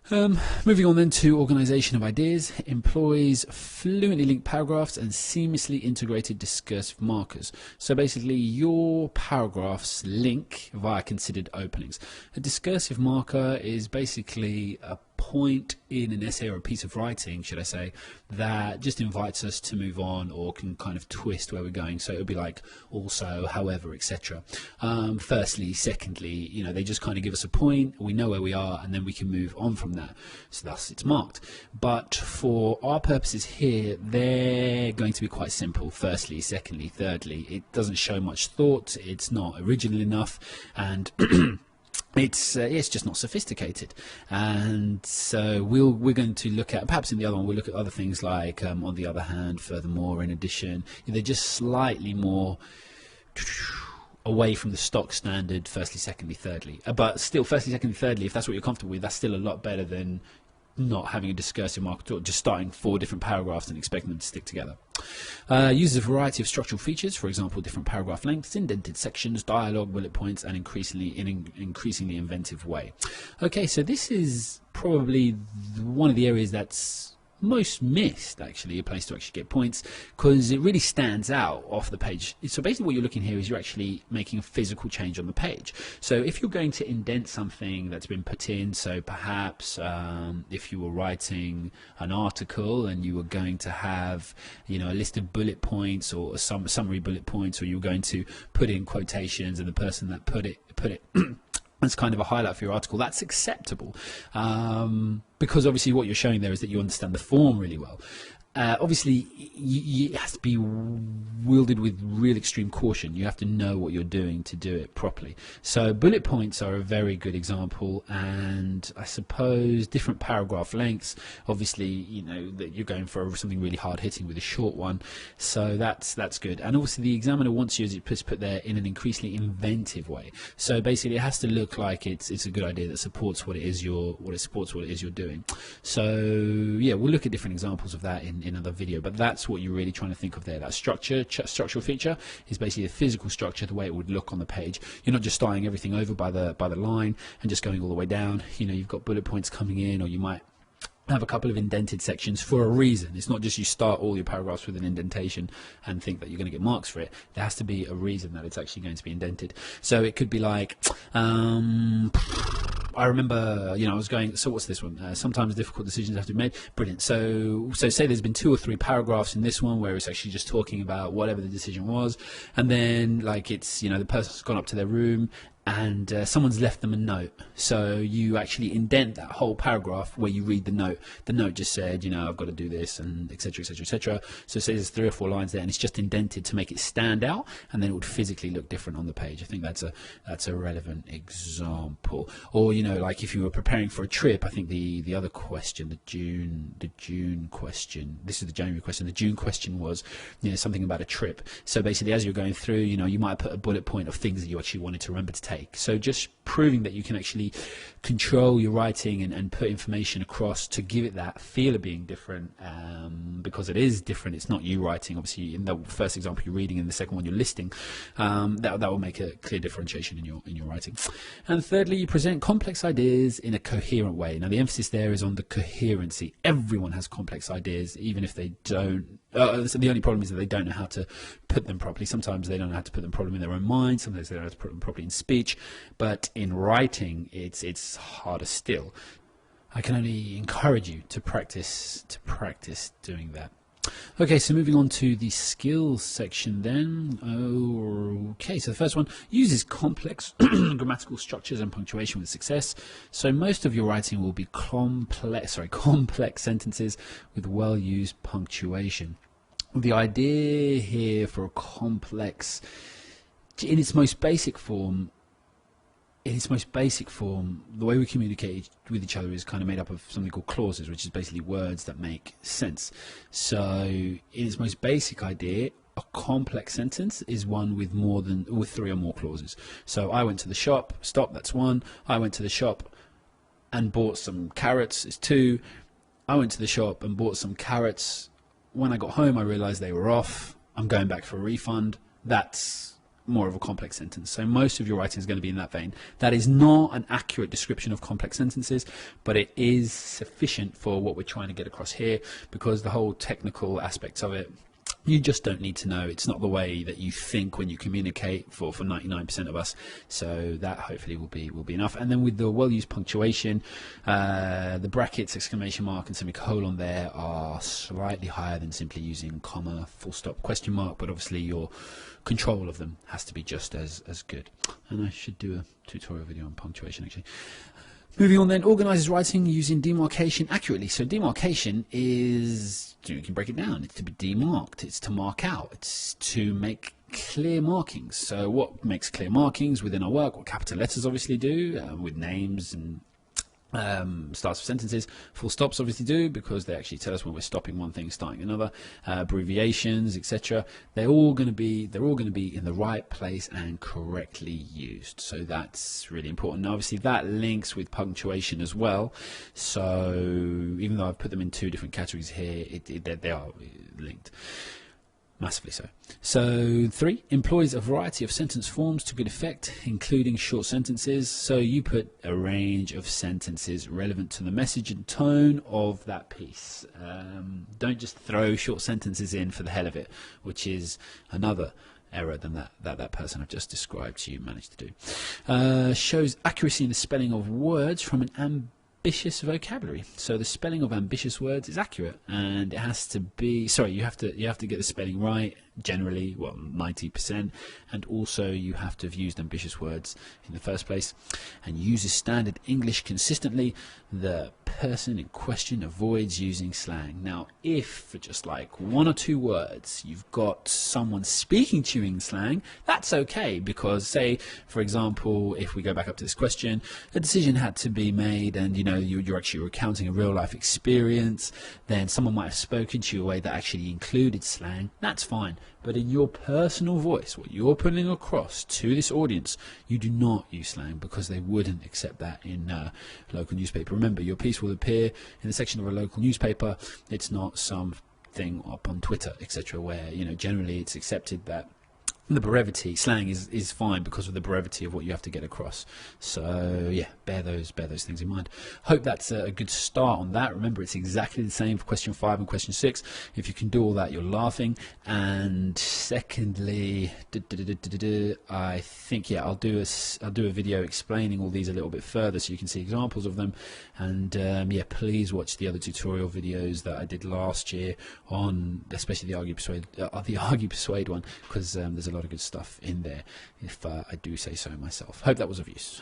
Moving on then to organization of ideas, employs fluently linked paragraphs and seamlessly integrated discursive markers. So basically your paragraphs link via considered openings. A discursive marker is basically a point in an essay or a piece of writing, should I say, that just invites us to move on or can kind of twist where we're going. So it would be like also, however, etc. Firstly, secondly, you know, they just kind of give us a point, we know where we are, and then we can move on from that. So thus it's marked. But for our purposes here, they're going to be quite simple. Firstly, secondly, thirdly, it doesn't show much thought, it's not original enough, and it's just not sophisticated. And so we're going to look at, perhaps in the other one, we'll look at other things like, on the other hand, furthermore, in addition. They're just slightly more away from the stock standard firstly, secondly, thirdly. But still, firstly, secondly, thirdly, if that's what you're comfortable with, that's still a lot better than not having a discursive marker or just starting 4 different paragraphs and expecting them to stick together. Uses a variety of structural features, for example, different paragraph lengths, indented sections, dialogue, bullet points, and in an increasingly inventive way. Okay, so this is probably one of the areas that's most missed, actually, a place to actually get points, because it really stands out off the page. So basically what you're looking here is you're actually making a physical change on the page. So if you're going to indent something that's been put in, so perhaps if you were writing an article and you were going to have, you know, a list of bullet points or some summary bullet points, or you were going to put in quotations and the person that put it as kind of a highlight for your article, that's acceptable, because obviously what you're showing there is that you understand the form really well. Obviously, it has to be wielded with real extreme caution. You have to know what you're doing to do it properly. So bullet points are a very good example, and I suppose different paragraph lengths. Obviously, you know that you're going for something really hard hitting with a short one, so that's good. And obviously, the examiner wants you, as it's put there, in an increasingly inventive way. So basically, it has to look like it's a good idea that supports what it is you're doing. So yeah, we'll look at different examples of that in another video, but that's what you're really trying to think of there. That structural feature is basically the physical structure, the way it would look on the page. You're not just starting everything over by the line and just going all the way down. You know, you've got bullet points coming in, or you might have a couple of indented sections for a reason. It's not just you start all your paragraphs with an indentation and think that you're going to get marks for it. There has to be a reason that it's actually going to be indented. So it could be like, I remember, you know, I was going, so what's this one? Sometimes difficult decisions have to be made. Brilliant. So say there's been 2 or 3 paragraphs in this one where it's actually just talking about whatever the decision was, and then like it's, you know, the person's gone up to their room and someone's left them a note. So you actually indent that whole paragraph where you read the note. The note just said, you know, I've got to do this, and etc, etc, etc. So say there's 3 or 4 lines there, and it's just indented to make it stand out, and then it would physically look different on the page. I think that's a relevant example. Or, you know, like if you were preparing for a trip, I think the other question, the June question, this is the January question, the June question was, you know, something about a trip. So basically, as you're going through, you know, you might put a bullet point of things that you actually wanted to remember to take. So just proving that you can actually control your writing and put information across to give it that feel of being different, because it is different. It's not you writing, obviously. In the first example you're reading, and the second one you're listing, that will make a clear differentiation in your writing. And thirdly, you present complex ideas in a coherent way. Now the emphasis there is on the coherency. Everyone has complex ideas, even if they don't. So the only problem is that they don't know how to put them properly. Sometimes they don't know how to put them properly in their own mind. Sometimes they don't know how to put them properly in speech. But in writing, it's harder still. I can only encourage you to practice doing that. Okay, so moving on to the skills section then. Okay, so the first one, uses complex grammatical structures and punctuation with success. So most of your writing will be complex sentences with well-used punctuation. The idea here for a complex, in its most basic form, the way we communicate with each other is kind of made up of something called clauses, which is basically words that make sense. So in its most basic idea, a complex sentence is one with 3 or more clauses. So I went to the shop, stop, that's 1. I went to the shop and bought some carrots is 2. I went to the shop and bought some carrots. When I got home, I realized they were off. I'm going back for a refund. That's more of a complex sentence. So most of your writing is going to be in that vein. That is not an accurate description of complex sentences, but it is sufficient for what we're trying to get across here, because the whole technical aspects of it, you just don't need to know. It's not the way that you think when you communicate for 99% of us. So that hopefully will be enough. And then with the well-used punctuation, the brackets, exclamation mark and semicolon there are slightly higher than simply using comma, full stop, question mark, but obviously your control of them has to be just as good. And I should do a tutorial video on punctuation actually. Moving on then, organizes writing using demarcation accurately. So demarcation is, you can break it down, it's to be demarked, it's to mark out, it's to make clear markings. So what makes clear markings within our work? What capital letters obviously do, with names and starts of sentences. Full stops obviously do, because they actually tell us when we're stopping one thing, starting another. Abbreviations, etc. They're all going to be in the right place and correctly used. So that's really important. Now, obviously, that links with punctuation as well. So even though I've put them in two different categories here, they are linked. Massively so. So 3, employs a variety of sentence forms to good effect, including short sentences. So you put a range of sentences relevant to the message and tone of that piece. Don't just throw short sentences in for the hell of it, which is another error than that person I've just described to you managed to do. Shows accuracy in the spelling of words from an ambitious vocabulary. So the spelling of ambitious words is accurate, and it has to be, sorry, you have to get the spelling right generally, well, 90%, and also you have to have used ambitious words in the first place and uses standard English consistently. The person in question avoids using slang. Now, if for just like 1 or 2 words you've got someone speaking to you in slang, that's okay, because say, for example, if we go back up to this question, a decision had to be made and you're actually recounting a real life experience, then someone might have spoken to you a way that actually included slang. That's fine. But in your personal voice, what you're putting across to this audience, you do not use slang, because they wouldn't accept that in a local newspaper. Remember, your piece will appear in the section of a local newspaper. It's not something up on Twitter, etc., where generally it's accepted that the brevity, slang is fine because of the brevity of what you have to get across. So yeah, bear those things in mind. Hope that's a good start on that. Remember, it's exactly the same for question 5 and question 6. If you can do all that, you're laughing. And secondly, I think I'll do a video explaining all these a little bit further so you can see examples of them. And yeah, please watch the other tutorial videos that I did last year on, especially the argue persuade one, because there's a lot of good stuff in there, if I do say so myself. Hope that was of use.